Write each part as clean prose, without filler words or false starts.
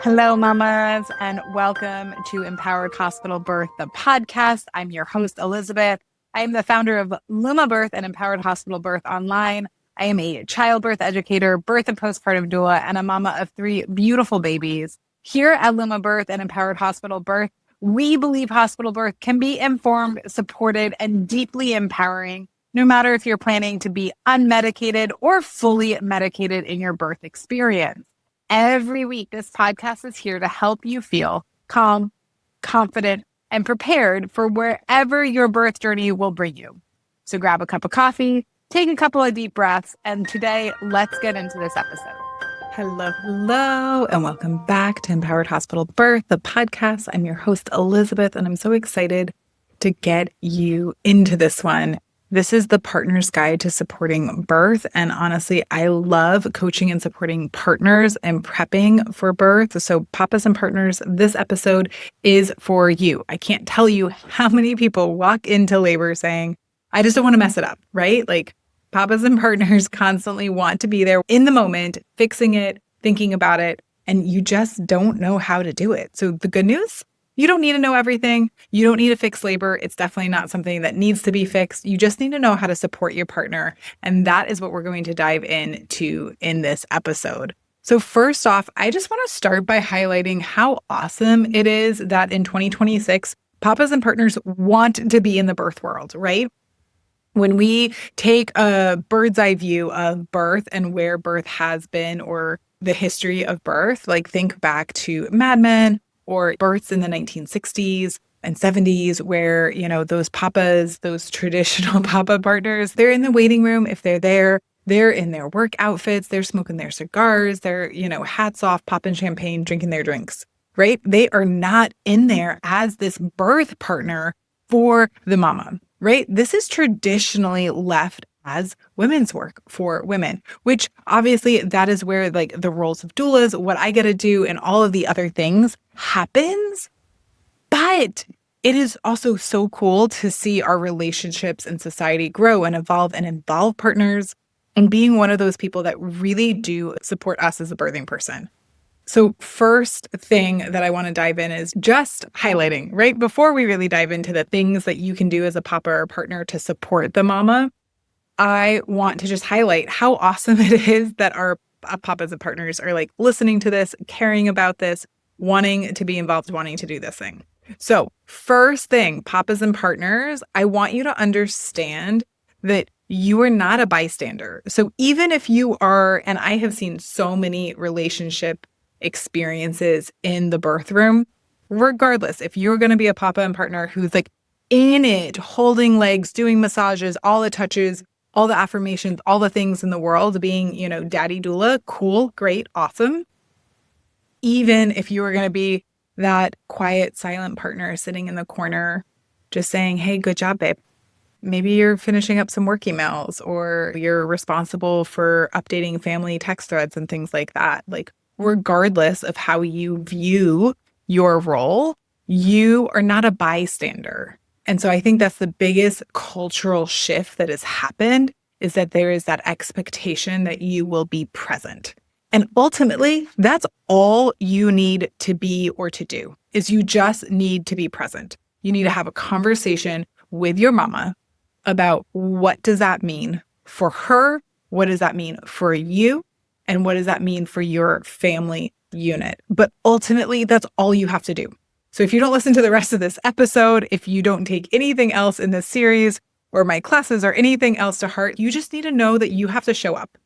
Hello, mamas, and welcome to Empowered Hospital Birth, the podcast. I'm your host, Elizabeth. I am the founder of Looma Birth and Empowered Hospital Birth Online. I am a childbirth educator, birth and postpartum doula, and a mama of 3 beautiful babies. Here at Looma Birth and Empowered Hospital Birth, we believe hospital birth can be informed, supported, and deeply empowering, no matter if you're planning to be unmedicated or fully medicated in your birth experience. Every week, this podcast is here to help you feel calm, confident, and prepared for wherever your birth journey will bring you. So grab a cup of coffee, take a couple of deep breaths, and today, let's get into this episode. Hello, and welcome back to Empowered Hospital Birth, the podcast. I'm your host, Elizabeth, and I'm so excited to get you into this one. This is the partner's guide to supporting birth. And honestly, I love coaching and supporting partners and prepping for birth. So papas and partners, this episode is for you. I can't tell you how many people walk into labor saying, I just don't want to mess it up, right? Like papas and partners constantly want to be there in the moment, fixing it, thinking about it, and you just don't know how to do it. So the good news, you don't need to know everything. You don't need to fix labor. It's definitely not something that needs to be fixed. You just need to know how to support your partner. And that is what we're going to dive into in this episode. So first off, I just want to start by highlighting how awesome it is that in 2026, papas and partners want to be in the birth world, right? When we take a bird's eye view of birth and where birth has been or the history of birth, like think back to Mad Men, or births in the 1960s and 70s where, you know, those papas, those traditional papa partners, they're in the waiting room. If they're there, they're in their work outfits, they're smoking their cigars, they're, hats off, popping champagne, drinking their drinks, right? They are not in there as this birth partner for the mama, right? This is traditionally left as women's work for women, which obviously that is where like the roles of doulas, what I get to do and all of the other things happens. But it is also so cool to see our relationships and society grow and evolve and involve partners and being one of those people that really do support us as a birthing person. So first thing that I want to dive in is just highlighting, right? Before we really dive into the things that you can do as a papa or partner to support the mama, I want to just highlight how awesome it is that our papas and partners are like listening to this, caring about this, wanting to be involved, wanting to do this thing. So first thing, papas and partners, I want you to understand that you are not a bystander. So even if you are, and I have seen so many relationship experiences in the birth room, regardless, if you're going to be a papa and partner who's like in it, holding legs, doing massages, all the touches, all the affirmations, all the things in the world, being, daddy doula, cool, great, awesome. Even if you were going to be that quiet, silent partner sitting in the corner, just saying, hey, good job, babe. Maybe you're finishing up some work emails or you're responsible for updating family text threads and things like that. Like, regardless of how you view your role, you are not a bystander. And so I think that's the biggest cultural shift that has happened is that there is that expectation that you will be present. And ultimately, that's all you need to be or to do is you just need to be present. You need to have a conversation with your mama about what does that mean for her? What does that mean for you? And what does that mean for your family unit? But ultimately, that's all you have to do. So if you don't listen to the rest of this episode, if you don't take anything else in this series or my classes or anything else to heart, you just need to know that you have to show up.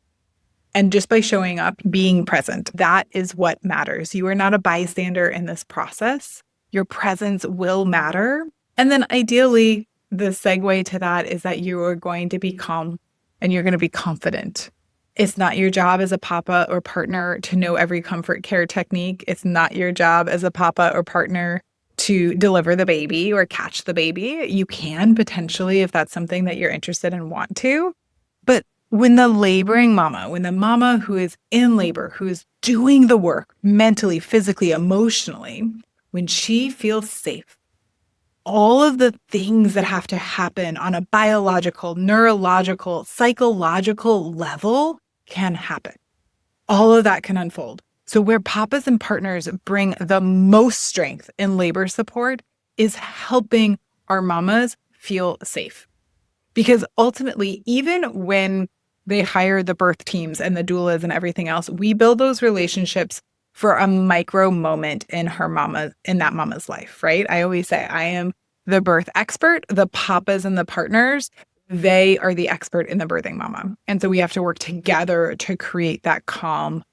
And just by showing up, being present, that is what matters. You are not a bystander in this process. Your presence will matter. And then ideally, the segue to that is that you are going to be calm and you're going to be confident. It's not your job as a papa or partner to know every comfort care technique. It's not your job as a papa or partner to deliver the baby or catch the baby. You can potentially if that's something that you're interested in, want to. But when the laboring mama, when the mama who is in labor, who is doing the work mentally, physically, emotionally, when she feels safe, all of the things that have to happen on a biological, neurological, psychological level can happen. All of that can unfold. So where papas and partners bring the most strength in labor support is helping our mamas feel safe. Because ultimately, even when they hire the birth teams and the doulas and everything else, we build those relationships for a micro moment in that mama's life, right? I always say I am the birth expert. The papas and the partners, they are the expert in the birthing mama. And so we have to work together to create that calm,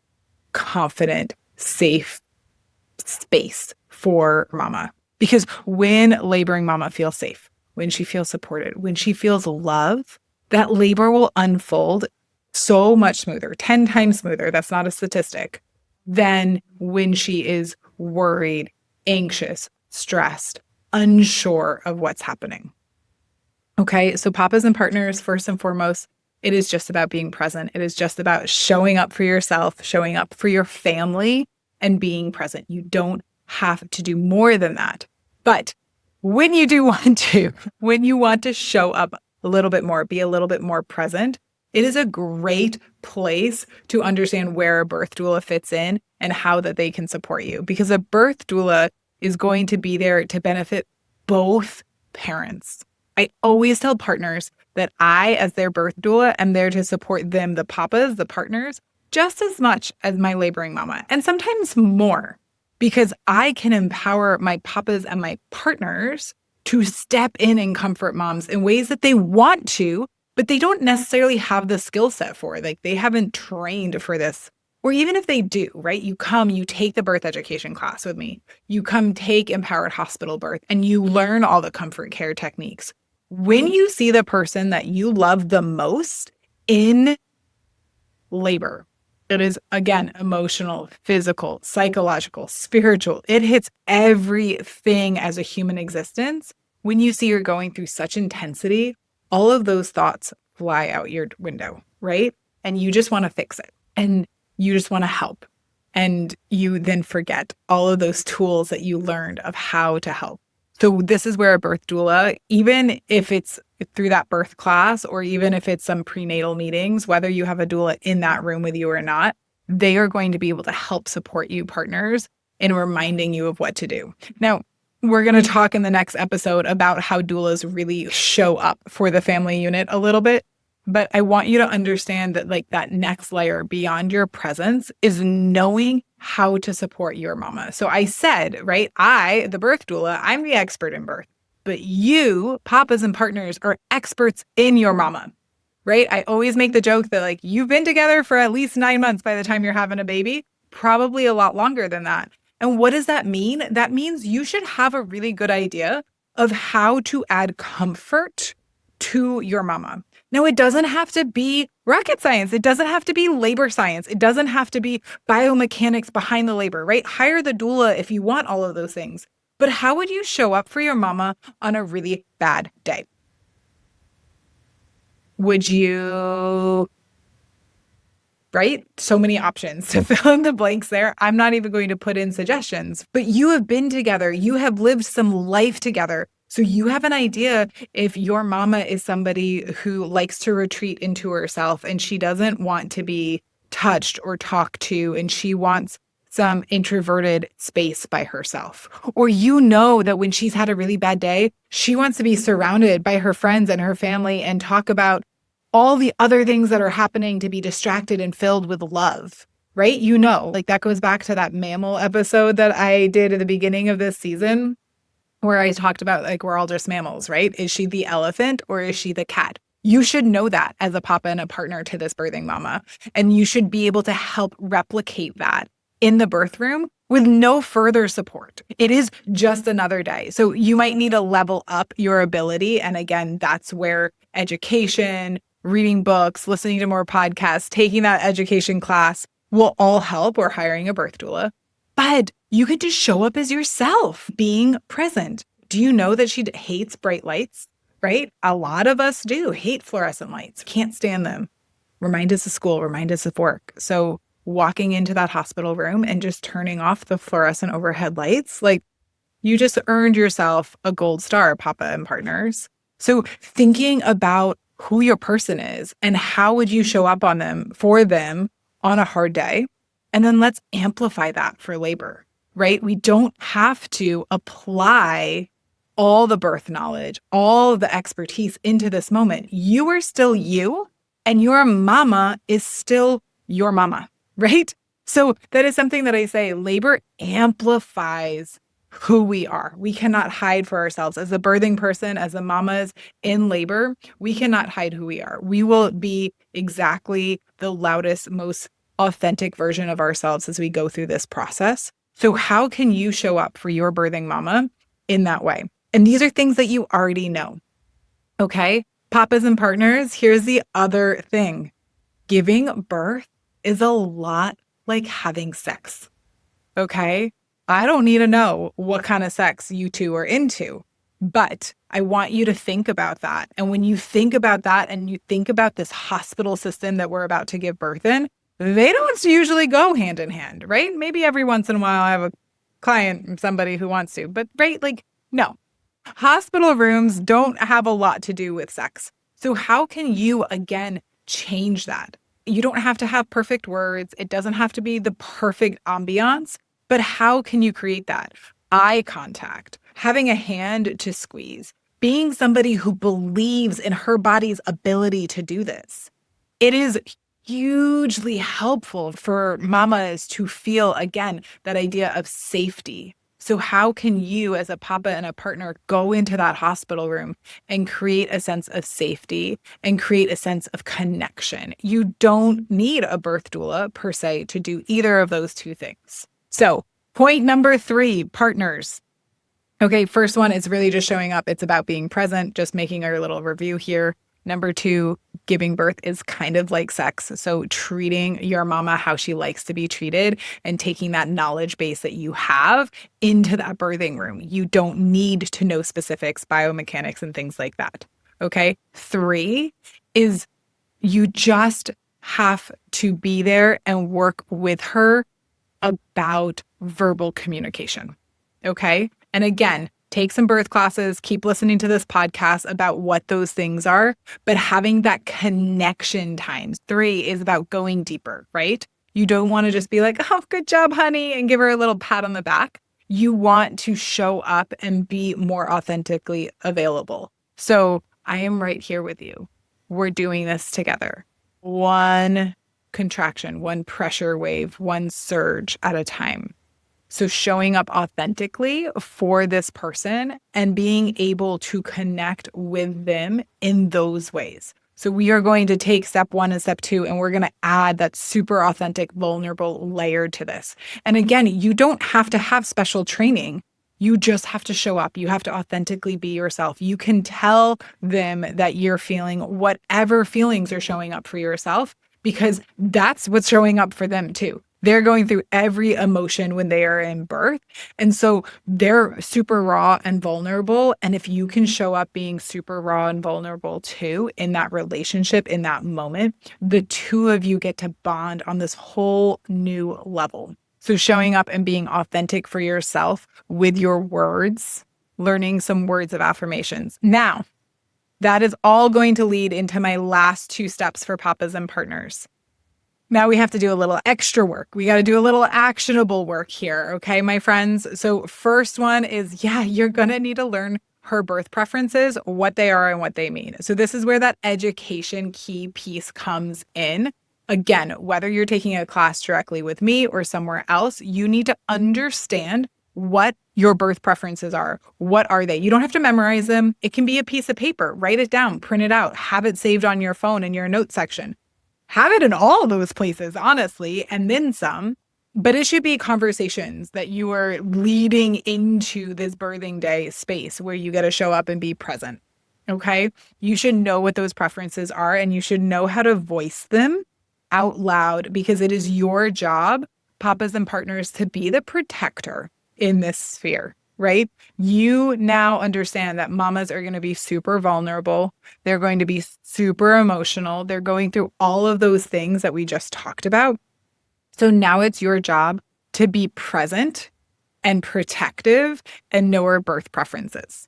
confident, safe space for mama. Because when laboring mama feels safe, when she feels supported, when she feels love, that labor will unfold so much smoother, 10 times smoother. That's not a statistic. Than when she is worried, anxious, stressed, unsure of what's happening. Okay, so papas and partners, first and foremost, it is just about being present. It is just about showing up for yourself, showing up for your family, and being present. You don't have to do more than that. But when you do want to, when you want to show up a little bit more, be a little bit more present, it is a great place to understand where a birth doula fits in and how that they can support you. Because a birth doula is going to be there to benefit both parents. I always tell partners that I, as their birth doula, am there to support them, the papas, the partners, just as much as my laboring mama, and sometimes more, because I can empower my papas and my partners to step in and comfort moms in ways that they want to, but they don't necessarily have the skill set for. Like they haven't trained for this. Or even if they do, right? You come, you take the birth education class with me. You come take empowered hospital birth and you learn all the comfort care techniques. When you see the person that you love the most in labor, it is, again, emotional, physical, psychological, spiritual. It hits everything as a human existence. When you see you're going through such intensity, all of those thoughts fly out your window, right? And you just want to fix it. And you just want to help. And you then forget all of those tools that you learned of how to help. So this is where a birth doula, even if it's through that birth class or even if it's some prenatal meetings, whether you have a doula in that room with you or not, they are going to be able to help support you partners in reminding you of what to do. Now, we're going to talk in the next episode about how doulas really show up for the family unit a little bit. But I want you to understand that like that next layer beyond your presence is knowing how to support your mama. So I said, right, I, the birth doula, I'm the expert in birth, but you, papas and partners, are experts in your mama, right? I always make the joke that like you've been together for at least 9 months by the time you're having a baby, probably a lot longer than that. And what does that mean? That means you should have a really good idea of how to add comfort to your mama. Now, it doesn't have to be rocket science. It doesn't have to be labor science. It doesn't have to be biomechanics behind the labor, right? Hire the doula if you want all of those things. But how would you show up for your mama on a really bad day? Would you, right? So many options to fill in the blanks there. I'm not even going to put in suggestions, but you have been together. You have lived some life together. So you have an idea if your mama is somebody who likes to retreat into herself and she doesn't want to be touched or talked to and she wants some introverted space by herself. Or you know that when she's had a really bad day, she wants to be surrounded by her friends and her family and talk about all the other things that are happening to be distracted and filled with love, right? You know, like that goes back to that mammal episode that I did at the beginning of this season, where I talked about like we're all just mammals, right? Is she the elephant or is she the cat? You should know that as a papa and a partner to this birthing mama. And you should be able to help replicate that in the birth room with no further support. It is just another day. So you might need to level up your ability. And again, that's where education, reading books, listening to more podcasts, taking that education class will all help, or hiring a birth doula. But you could just show up as yourself, being present. Do you know that she hates bright lights, right? A lot of us do hate fluorescent lights, can't stand them. Remind us of school, remind us of work. So walking into that hospital room and just turning off the fluorescent overhead lights, like you just earned yourself a gold star, papa and partners. So thinking about who your person is and how would you show up on them for them on a hard day, And then let's amplify that for labor, right? We don't have to apply all the birth knowledge, all the expertise into this moment. You are still you, and your mama is still your mama, right? So that is something that I say, labor amplifies who we are. We cannot hide for ourselves. As a birthing person, as a mamas in labor, we cannot hide who we are. We will be exactly the loudest, most authentic version of ourselves as we go through this process. So how can you show up for your birthing mama in that way? And these are things that you already know. Okay, papas and partners, here's the other thing. Giving birth is a lot like having sex. Okay, I don't need to know what kind of sex you two are into, but I want you to think about that. And when you think about that and you think about this hospital system that we're about to give birth in, they don't usually go hand in hand, right? Maybe every once in a while I have a client, somebody who wants to, but right, like, no. Hospital rooms don't have a lot to do with sex. So how can you, again, change that? You don't have to have perfect words. It doesn't have to be the perfect ambiance, but how can you create that? Eye contact, having a hand to squeeze, being somebody who believes in her body's ability to do this. It is hugely helpful for mamas to feel, again, that idea of safety. So how can you as a papa and a partner go into that hospital room and create a sense of safety and create a sense of connection? You don't need a birth doula per se to do either of those two things. So point number 3, partners. Okay, first one is really just showing up. It's about being present, just making our little review here. Number 2, giving birth is kind of like sex. So treating your mama how she likes to be treated and taking that knowledge base that you have into that birthing room. You don't need to know specifics, biomechanics, and things like that. Okay. 3 is you just have to be there and work with her about verbal communication. Okay. And again, take some birth classes, keep listening to this podcast about what those things are, but having that connection times. 3 is about going deeper, right? You don't want to just be like, oh, good job, honey, and give her a little pat on the back. You want to show up and be more authentically available. So I am right here with you. We're doing this together. One contraction, one pressure wave, one surge at a time. So showing up authentically for this person and being able to connect with them in those ways. So we are going to take step 1 and step 2, and we're going to add that super authentic, vulnerable layer to this. And again, you don't have to have special training. You just have to show up. You have to authentically be yourself. You can tell them that you're feeling whatever feelings are showing up for yourself, because that's what's showing up for them too. They're going through every emotion when they are in birth. And so they're super raw and vulnerable. And if you can show up being super raw and vulnerable too in that relationship, in that moment, the two of you get to bond on this whole new level. So showing up and being authentic for yourself with your words, learning some words of affirmations. Now, that is all going to lead into my last 2 steps for papas and partners. Now we have to do a little extra work. We got to do a little actionable work here. Okay, my friends. So first one is, you're going to need to learn her birth preferences, what they are and what they mean. So this is where that education key piece comes in. Again, whether you're taking a class directly with me or somewhere else, you need to understand what your birth preferences are. What are they? You don't have to memorize them. It can be a piece of paper. Write it down, print it out, have it saved on your phone in your notes section. Have it in all those places, honestly, and then some. But it should be conversations that you are leading into this birthing day space where you get to show up and be present. Okay? You should know what those preferences are, and you should know how to voice them out loud, because it is your job, papas and partners, to be the protector in this sphere, right? You now understand that mamas are going to be super vulnerable. They're going to be super emotional. They're going through all of those things that we just talked about. So now it's your job to be present and protective and know our birth preferences.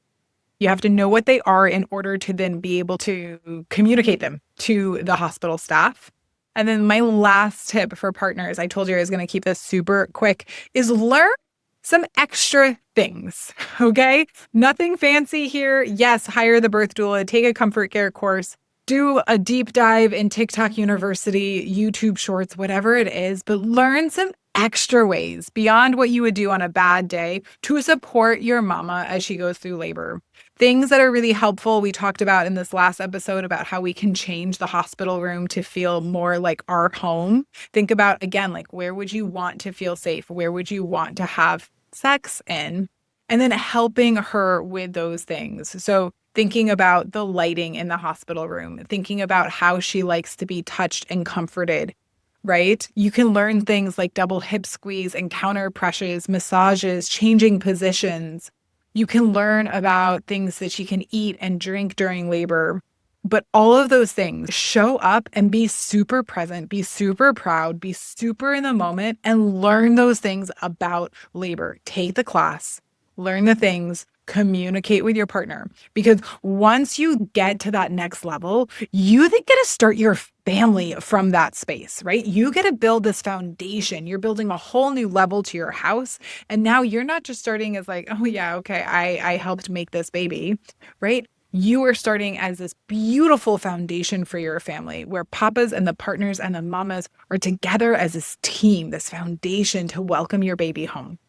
You have to know what they are in order to then be able to communicate them to the hospital staff. And then my last tip for partners, I told you I was going to keep this super quick, is learn some extra things, okay? Nothing fancy here. Yes, hire the birth doula, take a comfort care course, do a deep dive in TikTok University, YouTube Shorts, whatever it is, but learn some extra ways beyond what you would do on a bad day to support your mama as she goes through labor. Things that are really helpful. We talked about in this last episode about how we can change the hospital room to feel more like our home. Think about, again, like where would you want to feel safe? Where would you want to have sex in? And then helping her with those things. So thinking about the lighting in the hospital room, thinking about how she likes to be touched and comforted, right? You can learn things like double hip squeeze and counter pressures, massages, changing positions. You can learn about things that she can eat and drink during labor. But all of those things, show up and be super present, be super proud, be super in the moment, and learn those things about labor. Take the class, learn the things, communicate with your partner. Because once you get to that next level, you then get to start your family from that space, right? You get to build this foundation. You're building a whole new level to your house. And now you're not just starting as like, oh yeah, okay, I helped make this baby, right? You are starting as this beautiful foundation for your family where papas and the partners and the mamas are together as this team, this foundation to welcome your baby home.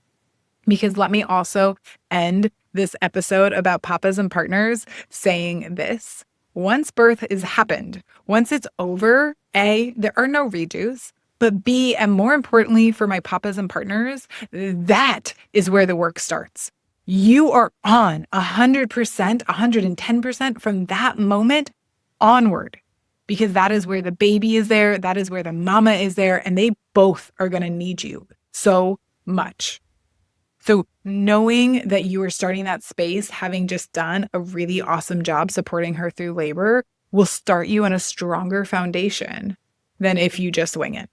Because let me also end this episode about papas and partners saying this. Once birth has happened, once it's over, A, there are no redos, but B, and more importantly for my papas and partners, that is where the work starts. You are on 100%, 110% from that moment onward, because that is where the baby is there, that is where the mama is there, and they both are going to need you so much. So knowing that you are starting that space, having just done a really awesome job supporting her through labor, will start you on a stronger foundation than if you just wing it.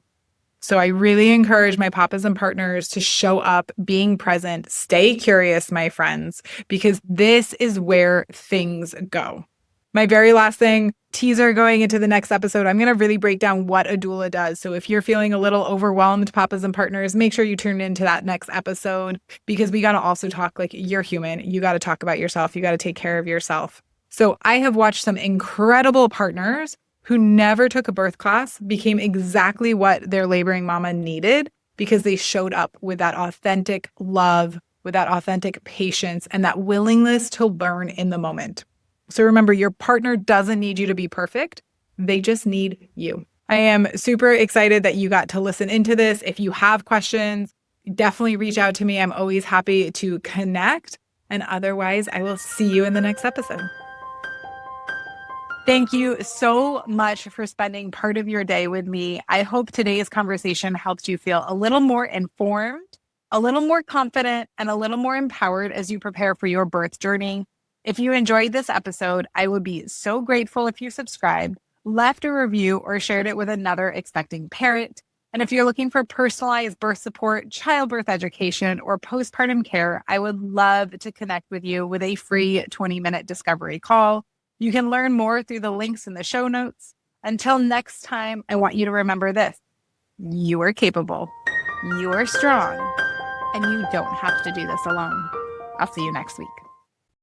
So I really encourage my papas and partners to show up, being present, stay curious, my friends, because this is where things go. My very last thing, teaser going into the next episode, I'm going to really break down what a doula does. So if you're feeling a little overwhelmed, papas and partners, make sure you tune into that next episode, because we got to also talk like you're human. You got to talk about yourself. You got to take care of yourself. So I have watched some incredible partners who never took a birth class became exactly what their laboring mama needed, because they showed up with that authentic love, with that authentic patience, and that willingness to learn in the moment. So remember, your partner doesn't need you to be perfect. They just need you. I am super excited that you got to listen into this. If you have questions, definitely reach out to me. I'm always happy to connect. And otherwise, I will see you in the next episode. Thank you so much for spending part of your day with me. I hope today's conversation helps you feel a little more informed, a little more confident, and a little more empowered as you prepare for your birth journey. If you enjoyed this episode, I would be so grateful if you subscribed, left a review, or shared it with another expecting parent. And if you're looking for personalized birth support, childbirth education, or postpartum care, I would love to connect with you with a free 20-minute discovery call. You can learn more through the links in the show notes. Until next time, I want you to remember this. You are capable, you are strong, and you don't have to do this alone. I'll see you next week.